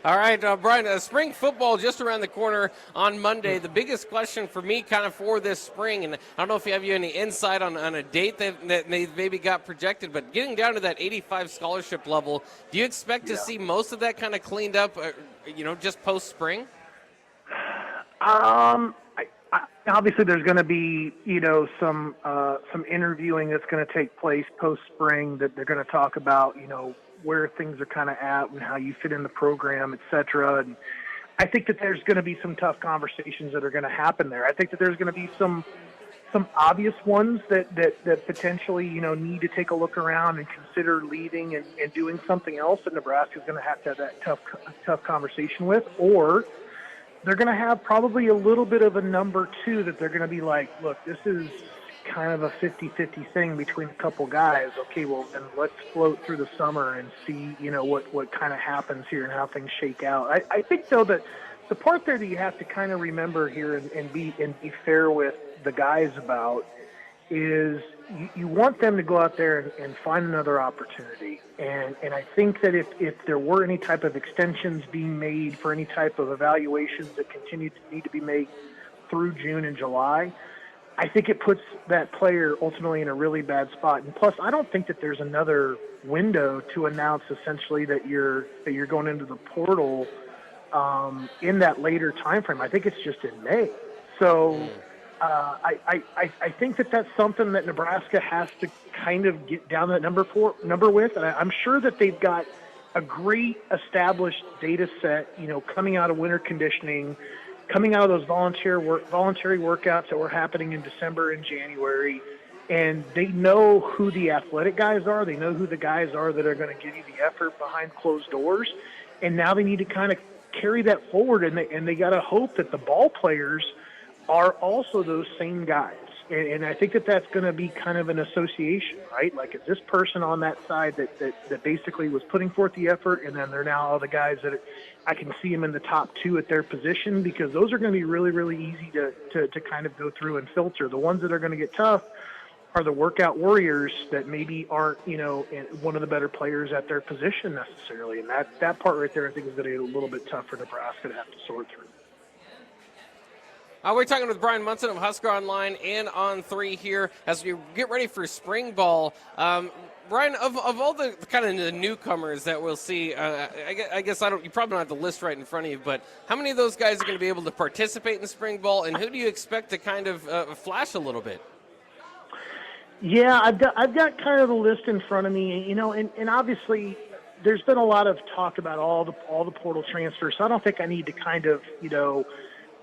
All right, Brian, spring football just around the corner on Monday. The biggest question for me kind of for this spring, and I don't know if you have any insight on a date that they maybe got projected, but getting down to that 85 scholarship level, do you expect to Yeah. see most of that kind of cleaned up, just post-spring? Obviously, there's going to be, some interviewing that's going to take place post spring that they're going to talk about, where things are kind of at and how you fit in the program, et cetera. And I think that there's going to be some tough conversations that are going to happen there. I think that there's going to be some obvious ones that potentially, need to take a look around and consider leaving and doing something else that Nebraska's going to have that tough conversation with, or they're going to have probably a little bit of a number two that they're going to be like, look, this is kind of a 50-50 thing between a couple guys. Okay, well, then let's float through the summer and see, what kind of happens here and how things shake out. I think, though, that the part there that you have to kind of remember here and be fair with the guys about is you want them to go out there and find another opportunity. And I think that if there were any type of extensions being made for any type of evaluations that continue to need to be made through June and July, I think it puts that player ultimately in a really bad spot. And plus, I don't think that there's another window to announce essentially that you're going into the portal in that later time frame. I think it's just in May. So I think that that's something that Nebraska has to kind of get down that number with. And I'm sure that they've got a great established data set, coming out of winter conditioning, coming out of those voluntary workouts that were happening in December and January. And they know who the athletic guys are. They know who the guys are that are going to give you the effort behind closed doors. And now they need to kind of carry that forward. And they got to hope that the ball players are also those same guys. And I think that that's going to be kind of an association, right? Like, is this person on that side that basically was putting forth the effort, and then they're now all the guys that I can see them in the top two at their position, because those are going to be really, really easy to kind of go through and filter. The ones that are going to get tough are the workout warriors that maybe aren't, one of the better players at their position necessarily. And that part right there, I think, is going to get a little bit tough for Nebraska to have to sort through. We're talking with Bryan Munson of Husker Online and On 3 here as we get ready for spring ball. Bryan, of all the kind of the newcomers that we'll see, I guess you probably don't have the list right in front of you, but how many of those guys are going to be able to participate in spring ball, and who do you expect to kind of flash a little bit? Yeah, I've got kind of the list in front of me, and obviously there's been a lot of talk about all the portal transfers, so I don't think I need to kind of,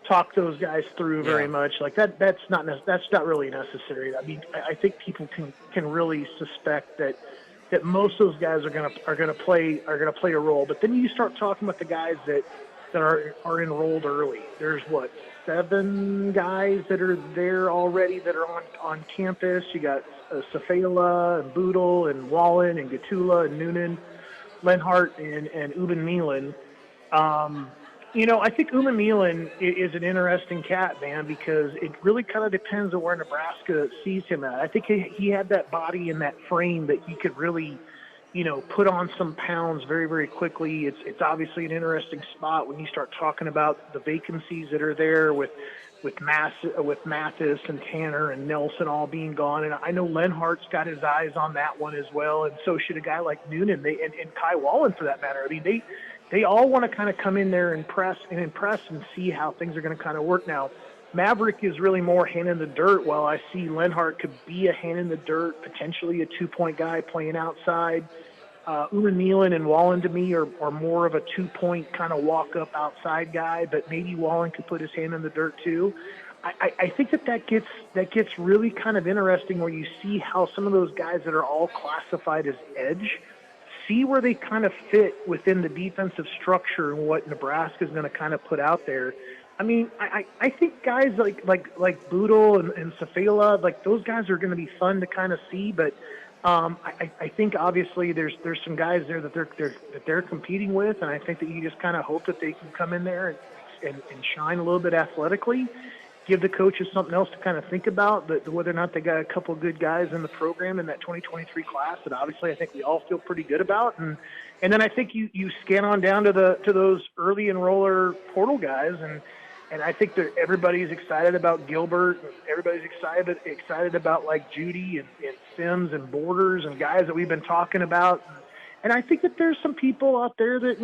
talk those guys through very much. Like that's not really necessary. I mean, I think people can really suspect that most of those guys are gonna play a role. But then you start talking about the guys that are enrolled early. There's 7 guys that are there already that are on campus. You got Safela and Boodle and Wallen and Gatula and Noonan, Lenhart and Uben Milan. I think Uben Milan is an interesting cat, man, because it really kind of depends on where Nebraska sees him at. I think he had that body and that frame that he could really, put on some pounds very, very quickly. It's obviously an interesting spot when you start talking about the vacancies that are there with Mathis and Tanner and Nelson all being gone. And I know Lenhart's got his eyes on that one as well, and so should a guy like Noonan and Kai Wallen for that matter. I mean, they all want to kind of come in there and impress and see how things are going to kind of work. Now, Maverick is really more hand in the dirt, while I see Lenhart could be a hand in the dirt, potentially a 2-point guy playing outside. Uben Milan and Wallen to me are more of a 2-point kind of walk-up outside guy, but maybe Wallen could put his hand in the dirt too. I think that gets really kind of interesting where you see how some of those guys that are all classified as edge see where they kind of fit within the defensive structure and what Nebraska is going to kind of put out there. I mean, I think guys like Boodle and Safela, like those guys are going to be fun to kind of see. But I think obviously there's some guys there that they're competing with, and I think that you just kind of hope that they can come in there and shine a little bit athletically. give the coaches something else to kind of think about, that whether or not they got a couple of good guys in the program in that 2023 class that obviously I think we all feel pretty good about. And then I think you scan on down to those early enroller portal guys, and I think that everybody's excited about Gilbert, and everybody's excited about like Judy and Sims and Borders and guys that we've been talking about. And I think that there's some people out there that,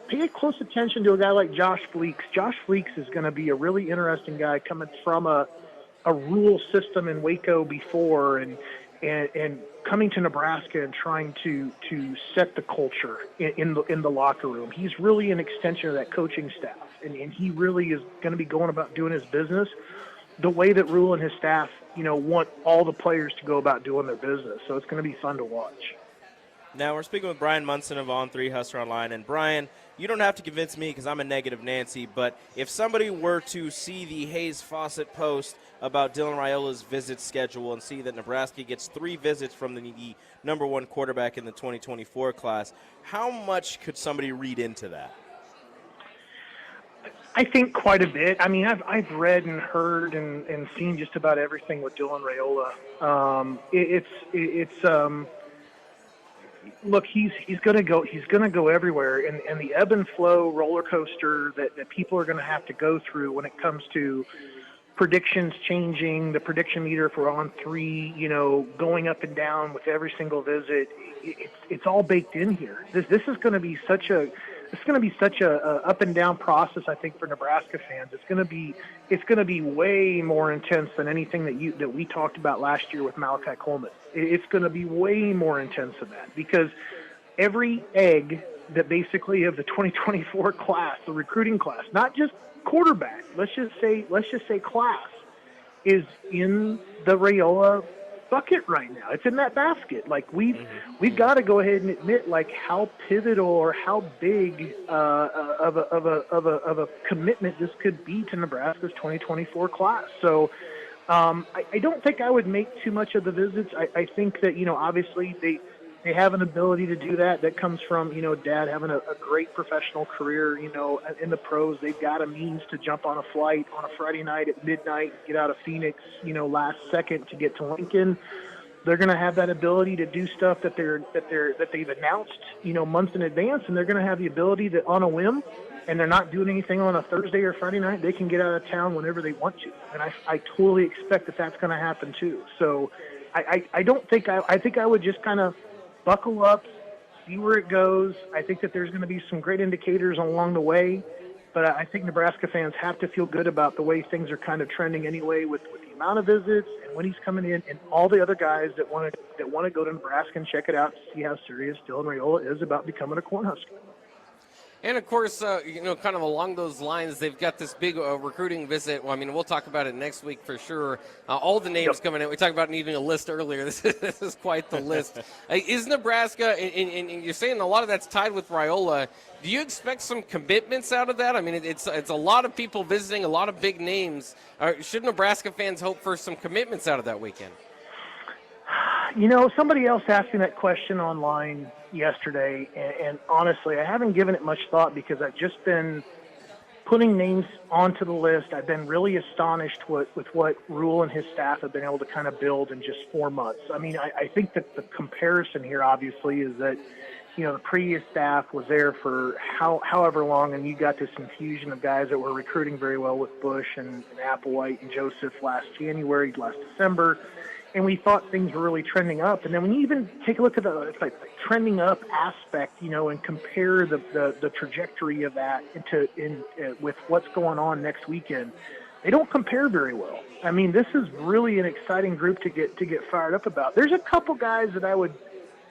pay close attention to a guy like Josh Fleeks. Josh Fleeks is going to be a really interesting guy coming from a rural system in Waco before and coming to Nebraska and trying to set the culture in the locker room. He's really an extension of that coaching staff, and he really is going to be going about doing his business the way that Rule and his staff, want all the players to go about doing their business. So it's going to be fun to watch. Now we're speaking with Bryan Munson of On3 Husker Online. And, Bryan, you don't have to convince me because I'm a negative Nancy, but if somebody were to see the Hayes Fawcett post about Dylan Raiola's visit schedule and see that Nebraska gets 3 visits from the number 1 quarterback in the 2024 class, how much could somebody read into that? I think quite a bit. I mean, I've read and heard and seen just about everything with Dylan Raiola. Look, he's going to go. He's going to go everywhere, and the ebb and flow roller coaster that people are going to have to go through when it comes to predictions changing, the prediction meter if we're on 3, going up and down with every single visit. It's all baked in here. This is going to be such a up and down process. I think for Nebraska fans, it's going to be way more intense than anything that we talked about last year with Malachi Coleman. It's going to be way more intense than that, because every egg that basically of the 2024 class, the recruiting class, not just quarterback, let's just say class, is in the Raiola bucket right now. It's in that basket. Like we've got to go ahead and admit like how pivotal or how big of a commitment this could be to Nebraska's 2024 class. So I don't think I would make too much of the visits. I think that obviously they have an ability to do that. That comes from Dad having a great professional career in the pros. They've got a means to jump on a flight on a Friday night at midnight, get out of Phoenix last second to get to Lincoln. They're going to have that ability to do stuff that they've announced months in advance, and they're going to have the ability that on a whim, and they're not doing anything on a Thursday or Friday night, they can get out of town whenever they want to. And I totally expect that that's going to happen too. So I don't think I think I would just kind of buckle up, see where it goes. I think that there's going to be some great indicators along the way, but I think Nebraska fans have to feel good about the way things are kind of trending anyway with the amount of visits and when he's coming in, and all the other guys that want to go to Nebraska and check it out to see how serious Dylan Raiola is about becoming a Cornhusker. And, of course, kind of along those lines, they've got this big recruiting visit. Well, I mean, we'll talk about it next week for sure. All the names coming in. We talked about needing a list earlier. This is quite the list. Is Nebraska, and you're saying a lot of that's tied with Raiola, do you expect some commitments out of that? I mean, it's a lot of people visiting, a lot of big names. Should Nebraska fans hope for some commitments out of that weekend? Somebody else asked me that question online yesterday, and honestly, I haven't given it much thought because I've just been putting names onto the list. I've been really astonished with what Rule and his staff have been able to kind of build in just 4 months. I mean, I think that the comparison here, obviously, is that, the previous staff was there for however long, and you got this infusion of guys that were recruiting very well with Bush and Applewhite and Joseph last December. And we thought things were really trending up. And then when you even take a look at the trending up aspect, and compare the trajectory of that with what's going on next weekend, they don't compare very well. I mean, this is really an exciting group to get fired up about. There's a couple guys that I would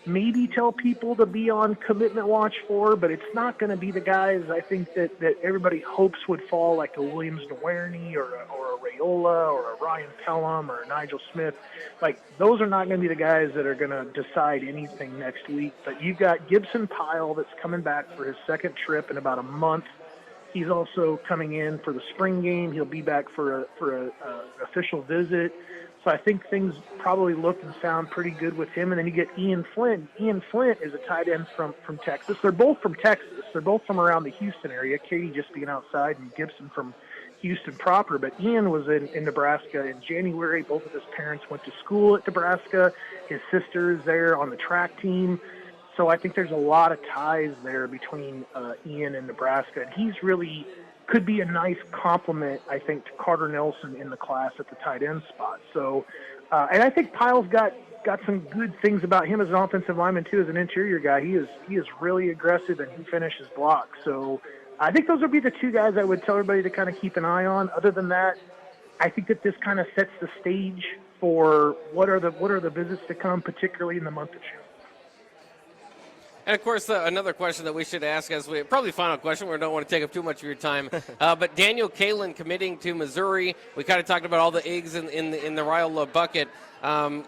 maybe tell people to be on commitment watch for, but it's not going to be the guys I think that everybody hopes would fall, like a Williams Nowerney or a Raiola or a Ryan Pelham or a Nigel Smith. Like, those are not going to be the guys that are going to decide anything next week. But you've got Gibson Pyle that's coming back for his second trip in about a month. He's also coming in for the spring game. He'll be back for a official visit. So I think things probably look and sound pretty good with him. And then you get Ian Flint. Ian Flint is a tight end from Texas. They're both from Texas. They're both from around the Houston area. Katie just being outside and Gibson from Houston proper, but Ian was in Nebraska in January. Both of his parents went to school at Nebraska. His sister is there on the track team. So I think there's a lot of ties there between Ian and Nebraska. And he's really could be a nice complement, I think, to Carter Nelson in the class at the tight end spot. So, and I think Pyle's got some good things about him as an offensive lineman too, as an interior guy. He is really aggressive and he finishes blocks. So I think those would be the two guys I would tell everybody to kind of keep an eye on. Other than that, I think that this kind of sets the stage for what are the visits to come, particularly in the month of June. And, of course, another question that we should ask, probably final question, we don't want to take up too much of your time, but Daniel Kalen committing to Missouri. We kind of talked about all the eggs in the Raiola bucket.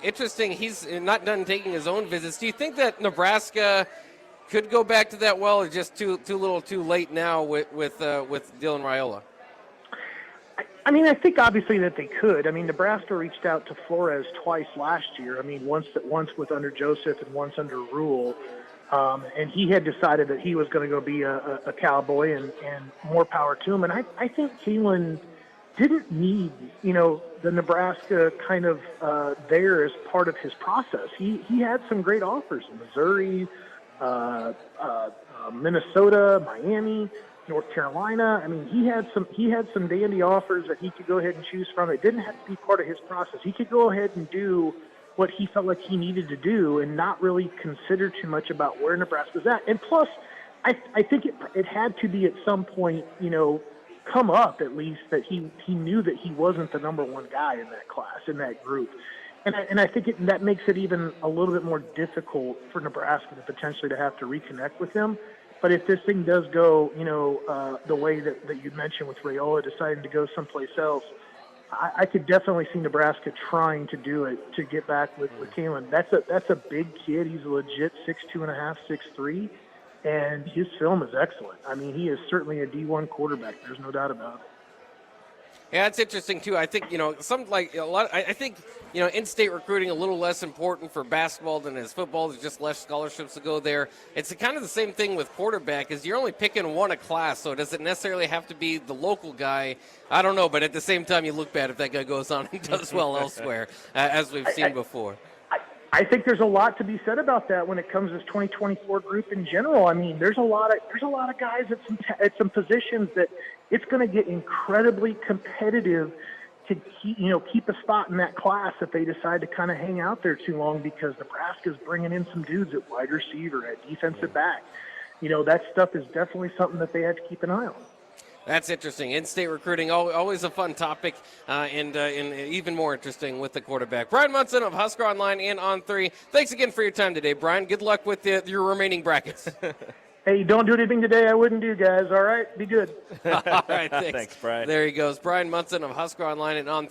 Interesting, he's not done taking his own visits. Do you think that Nebraska could go back to that well, or just too little too late now with Dylan Raiola? I mean, I think obviously that they could. I mean, Nebraska reached out to Flores twice last year. I mean, once with under Joseph and once under Rule. And he had decided that he was going to go be a Cowboy, and more power to him. And I think Kalen didn't need, the Nebraska kind of there as part of his process. He had some great offers in Missouri, Minnesota, Miami, North Carolina. I mean, he had some dandy offers that he could go ahead and choose from. It didn't have to be part of his process. He could go ahead and do what he felt like he needed to do and not really consider too much about where Nebraska's at. And plus, I think it had to be at some point, come up at least that he knew that he wasn't the number one guy in that class, in that group. And I think that makes it even a little bit more difficult for Nebraska to potentially to have to reconnect with him. But if this thing does go, the way that you mentioned with Raiola deciding to go someplace else, I could definitely see Nebraska trying to do it to get back with Kalen. That's a big kid. He's a legit 6'2.5", 6'3", and his film is excellent. I mean, he is certainly a D1 quarterback. There's no doubt about it. Yeah, it's interesting too. I think I think in-state recruiting a little less important for basketball than is football. There's just less scholarships to go there. It's kind of the same thing with quarterback. Is you're only picking one a class, so does it necessarily have to be the local guy? I don't know, but at the same time, you look bad if that guy goes on and does well elsewhere, as we've seen before. I think there's a lot to be said about that when it comes to this 2024 group in general. I mean, there's a lot of guys at some positions that it's going to get incredibly competitive to keep a spot in that class if they decide to kind of hang out there too long, because Nebraska's bringing in some dudes at wide receiver, at defensive back. That stuff is definitely something that they have to keep an eye on. That's interesting. In-state recruiting, always a fun topic, and even more interesting with the quarterback. Bryan Munson of Husker Online and On3. Thanks again for your time today, Bryan. Good luck with your remaining brackets. Hey, don't do anything today I wouldn't do, guys. All right? Be good. All right, thanks. Thanks, Bryan. There he goes. Bryan Munson of Husker Online and On3.